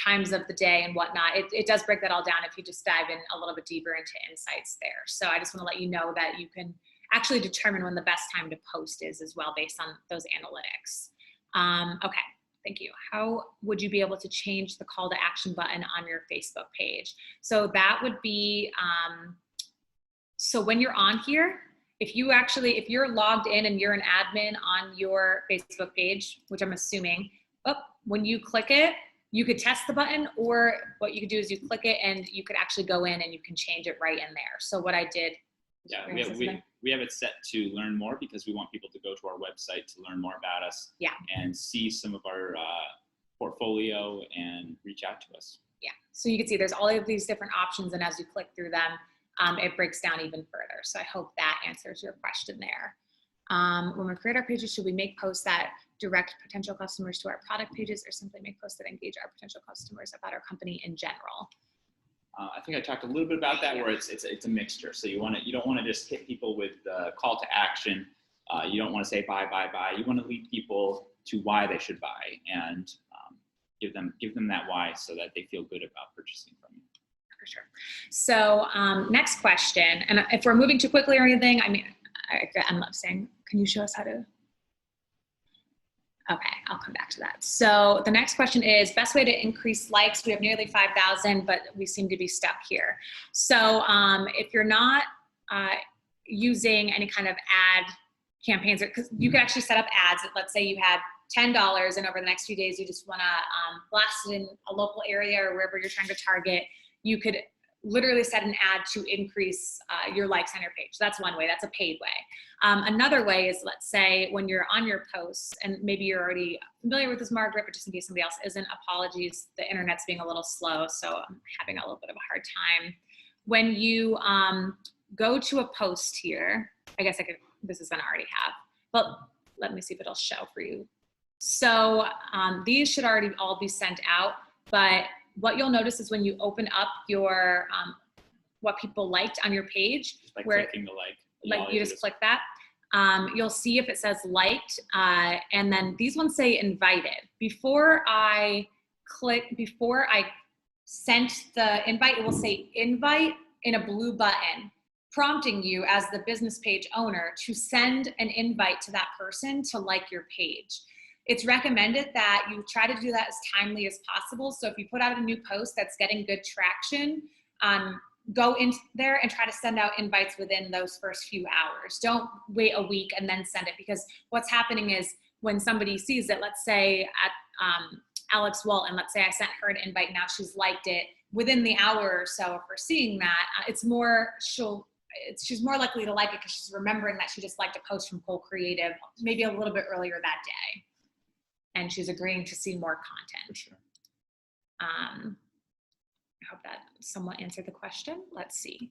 times of the day and whatnot. It does break that all down if you just dive in a little bit deeper into insights there. So I just want to let you know that you can actually determine when the best time to post is as well based on those analytics. Okay, thank you. How would you be able to change the call to action button on your Facebook page? So that would be, so when you're on here, if you're logged in and you're an admin on your Facebook page, which I'm assuming, when you click it, you could test the button, or what you could do is you click it and you could actually go in and you can change it right in there. So what I did. Yeah, we have it set to learn more because we want people to go to our website to learn more about us. Yeah. And see some of our portfolio and reach out to us. Yeah, so you can see there's all of these different options, and as you click through them, it breaks down even further. So I hope that answers your question there. When we create our pages, should we make posts that direct potential customers to our product pages, or simply make posts that engage our potential customers about our company in general? I think I talked a little bit about that, where it's a mixture. So you don't want to just hit people with the call to action. You don't want to say buy, buy, buy. You want to lead people to why they should buy, and give them that why so that they feel good about purchasing from you. For sure. So next question, and if we're moving too quickly or anything, I mean, I love saying, can you show us how to? Okay, I'll come back to that. So the next question is, best way to increase likes. We have nearly 5,000, but we seem to be stuck here. So if you're not using any kind of ad campaigns, because you can actually set up ads. Let's say you had $10 and over the next few days you just want to blast it in a local area or wherever you're trying to target. You could literally set an ad to increase your likes on your page. That's one way. That's a paid way. Another way is, let's say when you're on your posts, and maybe you're already familiar with this, Margaret, but just in case somebody else isn't, apologies, the internet's being a little slow, so I'm having a little bit of a hard time. When you go to a post here, I guess this is gonna already have, but let me see if it'll show for you. So these should already all be sent out, but what you'll notice is when you open up your, what people liked on your page, just by clicking the like you just click that, you'll see if it says liked, and then these ones say invited. Before I sent the invite, it will say invite in a blue button, prompting you as the business page owner to send an invite to that person to like your page. It's recommended that you try to do that as timely as possible. So if you put out a new post that's getting good traction, go in there and try to send out invites within those first few hours. Don't wait a week and then send it, because what's happening is when somebody sees it, let's say at Alex Walton, let's say I sent her an invite, now she's liked it. Within the hour or so of her seeing that, she's more likely to like it because she's remembering that she just liked a post from Cole Creative maybe a little bit earlier that day. And she's agreeing to see more content. For sure. I hope that somewhat answered the question. Let's see.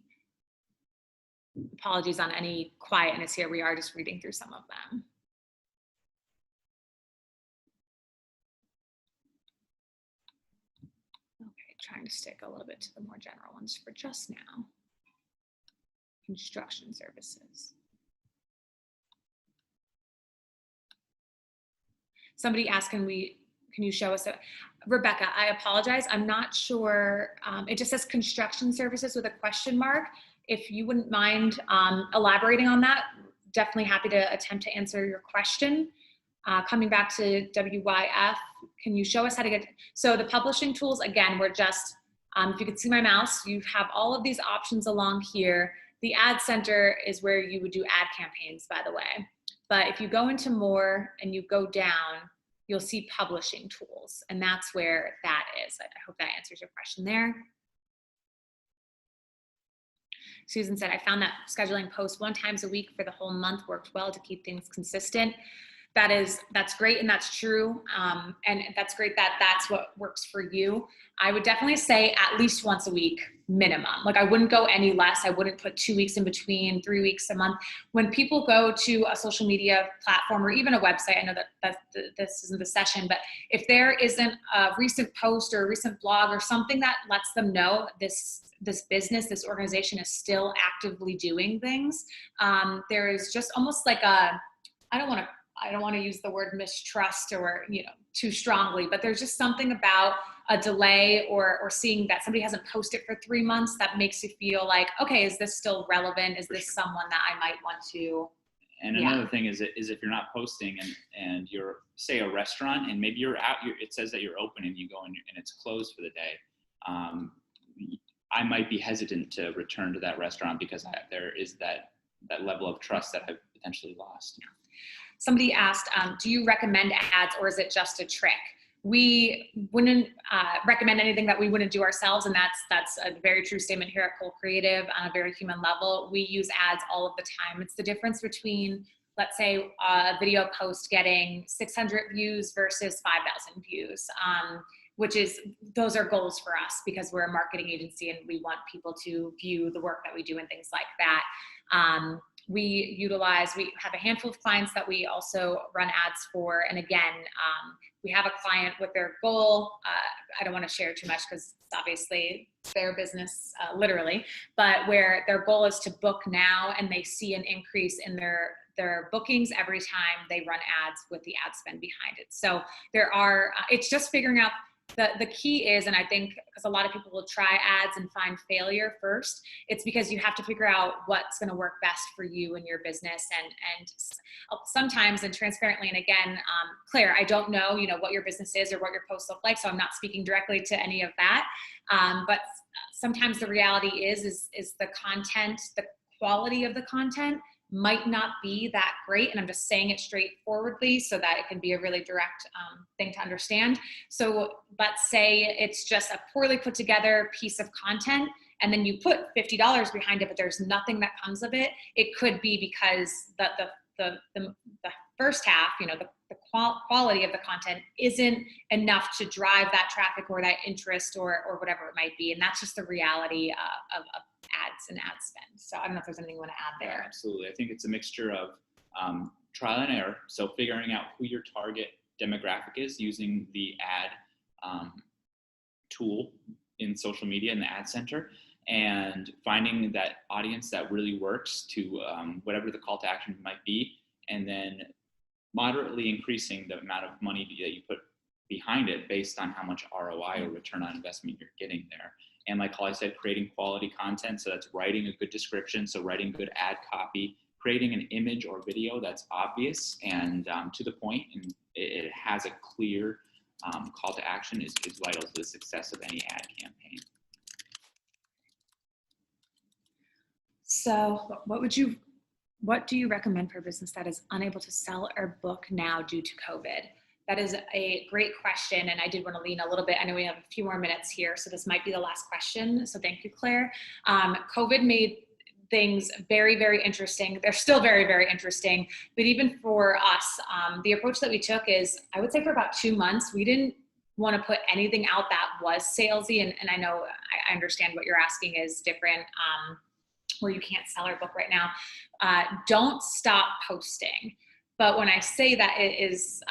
Apologies on any quietness here. We are just reading through some of them. Okay, trying to stick a little bit to the more general ones for just now. Construction services. Somebody asked, can you show us? Rebecca, I apologize. I'm not sure. It just says construction services with a question mark. If you wouldn't mind elaborating on that, definitely happy to attempt to answer your question. Coming back to WYF, can you show us how to get, so the publishing tools, again, we're just, if you could see my mouse, you have all of these options along here. The ad center is where you would do ad campaigns, by the way. But if you go into more and you go down, you'll see publishing tools, and that's where that is. I hope that answers your question there. Susan said, I found that scheduling posts 1 time a week for the whole month worked well to keep things consistent. That's great, and that's true. And that's great that that's what works for you. I would definitely say at least once a week minimum. Like I wouldn't go any less. I wouldn't put 2 weeks in between, 3 weeks a month. When people go to a social media platform or even a website, I know that this isn't the session, but if there isn't a recent post or a recent blog or something that lets them know this business, this organization is still actively doing things, there is just almost like a, I don't want to I don't want to use the word mistrust or, too strongly, but there's just something about a delay or seeing that somebody hasn't posted for 3 months that makes you feel like, okay, is this still relevant? Is this someone that I might want to? And another thing is if you're not posting and you're, say, a restaurant, and maybe you're out, it says that you're open and you go and it's closed for the day. I might be hesitant to return to that restaurant because there is that level of trust that I've potentially lost. Somebody asked, do you recommend ads or is it just a trick? We wouldn't recommend anything that we wouldn't do ourselves, and that's a very true statement here at Cole Creative on a very human level. We use ads all of the time. It's the difference between, let's say, a video post getting 600 views versus 5,000 views, those are goals for us because we're a marketing agency and we want people to view the work that we do and things like that. We have a handful of clients that we also run ads for. And again, we have a client with their goal. I don't want to share too much because it's obviously their business, literally, but where their goal is to book now and they see an increase in their bookings every time they run ads with the ad spend behind it. So it's just figuring out. The key is, and I think because a lot of people will try ads and find failure first, it's because you have to figure out what's going to work best for you and your business. And sometimes, and transparently, and again, Claire, I don't know, what your business is or what your posts look like, so I'm not speaking directly to any of that. But sometimes the reality is the content, the quality of the content might not be that great. And I'm just saying it straightforwardly so that it can be a really direct thing to understand. So let's say it's just a poorly put together piece of content and then you put $50 behind it, but there's nothing that comes of it. It could be because the first half, the quality of the content isn't enough to drive that traffic or that interest or whatever it might be. And that's just the reality of ads and ad spend. So I don't know if there's anything you want to add there. Yeah, absolutely. I think it's a mixture of trial and error. So figuring out who your target demographic is using the ad tool in social media in the ad center, and finding that audience that really works to whatever the call to action might be, and then moderately increasing the amount of money that you put behind it based on how much ROI or return on investment you're getting there. And like Holly said, creating quality content. So that's writing a good description. So writing good ad copy, creating an image or video that's obvious and to the point, and it has a clear call to action is vital to the success of any ad campaign. So what do you recommend for a business that is unable to sell or book now due to COVID? That is a great question, and I did want to lean a little bit. I know we have a few more minutes here, so this might be the last question. So thank you, Claire. COVID made things very, very interesting. They're still very, very interesting. But even for us, the approach that we took is, I would say for about 2 months, we didn't want to put anything out that was salesy. And I know I understand what you're asking is different, where you can't sell or book right now. Don't stop posting. But when I say that, it is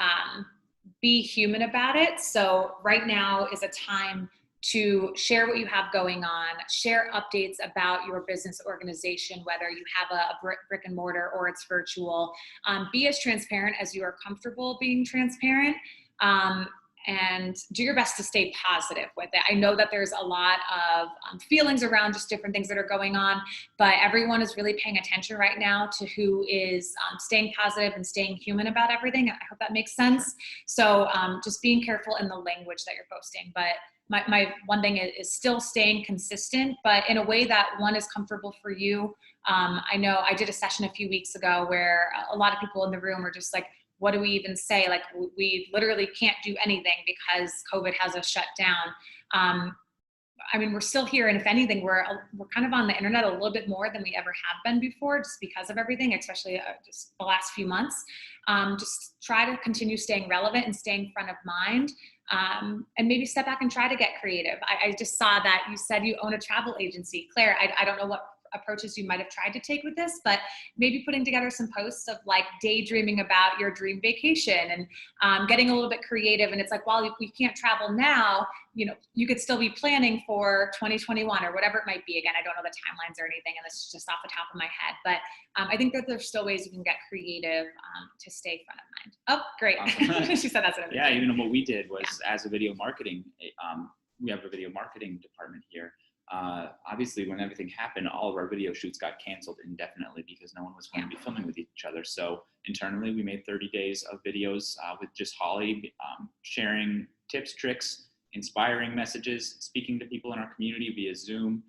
be human about it. So right now is a time to share what you have going on, share updates about your business organization, whether you have a brick and mortar or it's virtual. Be as transparent as you are comfortable being transparent. And do your best to stay positive with it. I know that there's a lot of feelings around just different things that are going on, but everyone is really paying attention right now to who is staying positive and staying human about everything. I hope that makes sense. So just being careful in the language that you're posting. But my one thing is still staying consistent, but in a way that one is comfortable for you. I know I did a session a few weeks ago where a lot of people in the room were just like, what do we even say? Like, we literally can't do anything because COVID has us shut down. I mean, we're still here. And if anything, we're kind of on the internet a little bit more than we ever have been before, just because of everything, especially just the last few months. Just try to continue staying relevant and staying front of mind. And maybe step back and try to get creative. I just saw that you said you own a travel agency. Claire, I don't know what approaches you might have tried to take with this, but maybe putting together some posts of like daydreaming about your dream vacation and getting a little bit creative. And it's like, while we can't travel now, you could still be planning for 2021 or whatever it might be. Again, I don't know the timelines or anything, and this is just off the top of my head, but I think that there's still ways you can get creative to stay front of mind. mind. Oh, great. Awesome. She said that's what I'm Yeah, doing. even what we did was as a video marketing, we have a video marketing department here. Obviously, when everything happened, all of our video shoots got canceled indefinitely because no one was going to be filming with each other. So internally, we made 30 days of videos with just Holly sharing tips, tricks, inspiring messages, speaking to people in our community via Zoom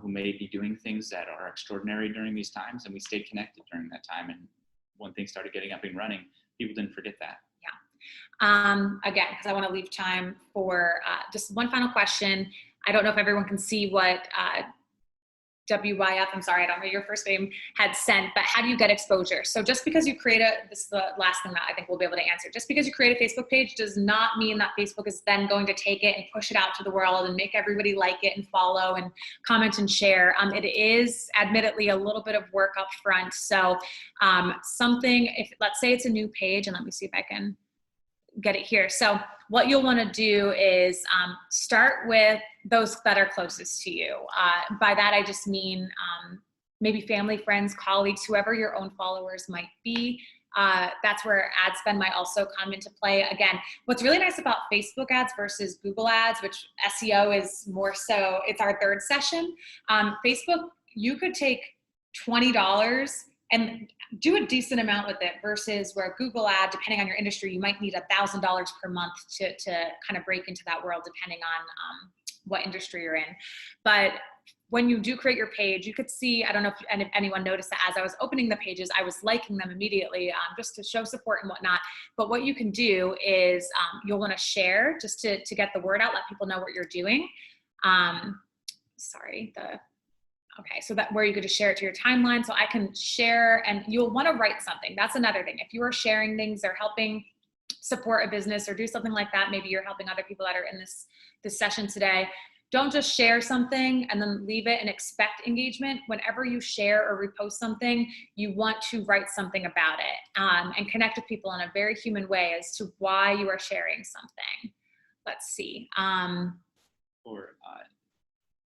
who may be doing things that are extraordinary during these times. And we stayed connected during that time. And when things started getting up and running, people didn't forget that. Again, because I want to leave time for just one final question. I don't know if everyone can see what WYF, I'm sorry, I don't know your first name, had sent, but how do you get exposure? So just because you create this is the last thing that I think we'll be able to answer. Just because you create a Facebook page does not mean that Facebook is then going to take it and push it out to the world and make everybody like it and follow and comment and share. It is admittedly a little bit of work up front. So if let's say it's a new page, and let me see if I can get it here. So what you'll want to do is start with those that are closest to you. By that, I just mean maybe family, friends, colleagues, whoever your own followers might be. That's where ad spend might also come into play. Again, what's really nice about Facebook ads versus Google ads, which SEO is more so, it's our third session. Facebook, you could take $20 and do a decent amount with it versus where Google ad, depending on your industry, you might need $1,000 per month to kind of break into that world, depending on what industry you're in. But when you do create your page, you could see, I don't know if anyone noticed that as I was opening the pages, I was liking them immediately just to show support and whatnot. But what you can do is you'll want to share just to get the word out, let people know what you're doing. Okay, so that where you could just share it to your timeline. So I can share, and you'll want to write something. That's another thing. If you are sharing things or helping support a business or do something like that, maybe you're helping other people that are in this session today, don't just share something and then leave it and expect engagement. Whenever you share or repost something, you want to write something about it and connect with people in a very human way as to why you are sharing something. Let's see.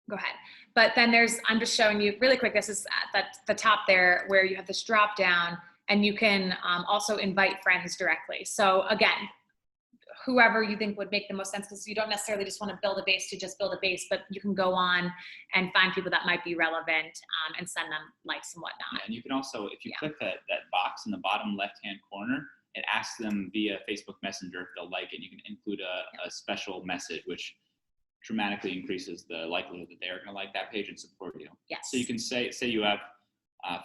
Go ahead. But then I'm just showing you really quick, this is at the top there where you have this drop down and you can also invite friends directly. So again, whoever you think would make the most sense, because you don't necessarily just want to build a base to just build a base, but you can go on and find people that might be relevant and send them likes and whatnot. Yeah, and you can also, if you click that box in the bottom left-hand corner, it asks them via Facebook Messenger if they'll like it. You can include a special message, which dramatically increases the likelihood that they're going to like that page and support you. Yes. So you can say you have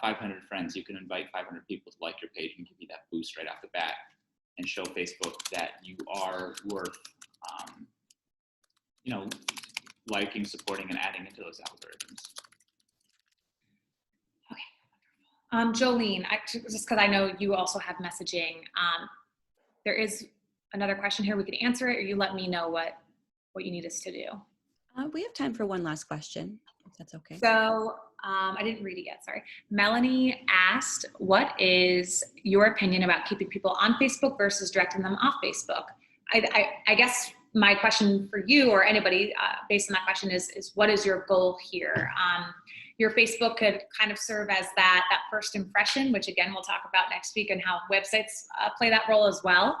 500 friends, you can invite 500 people to like your page and give you that boost right off the bat and show Facebook that you are worth, liking, supporting, and adding into those algorithms. Okay. Jolene, just because I know you also have messaging, there is another question here. We could answer it, or you let me know what you need us to do. We have time for one last question, if that's okay. So I didn't read it yet, sorry. Melanie asked, what is your opinion about keeping people on Facebook versus directing them off Facebook? I guess my question for you or anybody based on that question is what is your goal here? Your Facebook could kind of serve as that first impression, which again, we'll talk about next week and how websites play that role as well.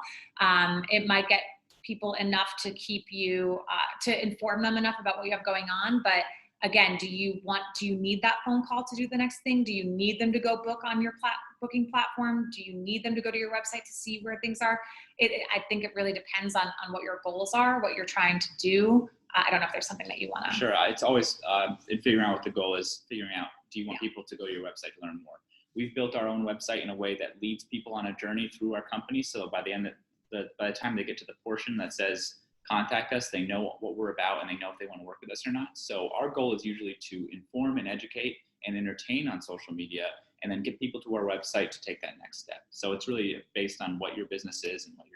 It might get people enough to keep you, to inform them enough about what you have going on. But again, do you need that phone call to do the next thing? Do you need them to go book on your booking platform? Do you need them to go to your website to see where things are? I think it really depends on what your goals are, what you're trying to do. I don't know if there's something that you want to. Sure, it's always in figuring out what the goal is, figuring out, do you want people to go to your website to learn more? We've built our own website in a way that leads people on a journey through our company. So by the time they get to the portion that says contact us, they know what we're about and they know if they want to work with us or not. So our goal is usually to inform and educate and entertain on social media and then get people to our website to take that next step. So it's really based on what your business is and what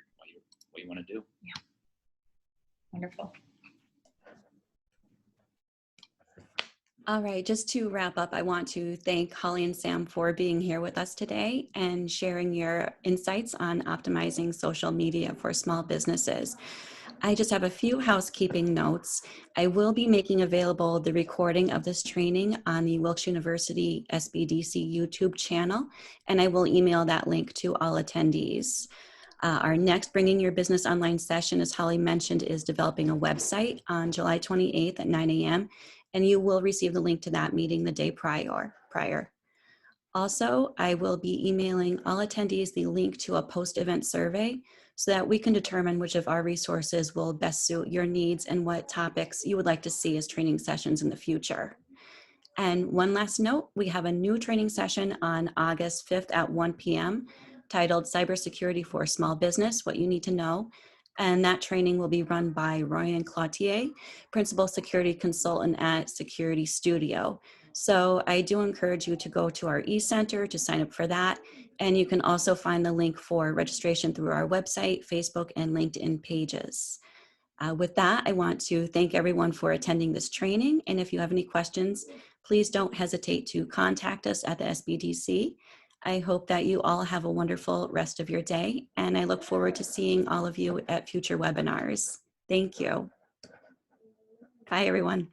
you want to do. Yeah. Wonderful. All right, just to wrap up, I want to thank Holly and Sam for being here with us today and sharing your insights on optimizing social media for small businesses. I just have a few housekeeping notes. I will be making available the recording of this training on the Wilkes University SBDC YouTube channel, and I will email that link to all attendees. Our next Bringing Your Business Online session, as Holly mentioned, is developing a website on July 28th at 9 a.m. And you will receive the link to that meeting the day prior. Also, I will be emailing all attendees the link to a post-event survey so that we can determine which of our resources will best suit your needs and what topics you would like to see as training sessions in the future. And one last note, we have a new training session on August 5th at 1 p.m. titled Cybersecurity for Small Business, What You Need to Know. And that training will be run by Ryan Cloutier, Principal Security Consultant at Security Studio. So I do encourage you to go to our e-center to sign up for that. And you can also find the link for registration through our website, Facebook, and LinkedIn pages. With that, I want to thank everyone for attending this training. And if you have any questions, please don't hesitate to contact us at the SBDC. I hope that you all have a wonderful rest of your day, and I look forward to seeing all of you at future webinars. Thank you. Bye, everyone.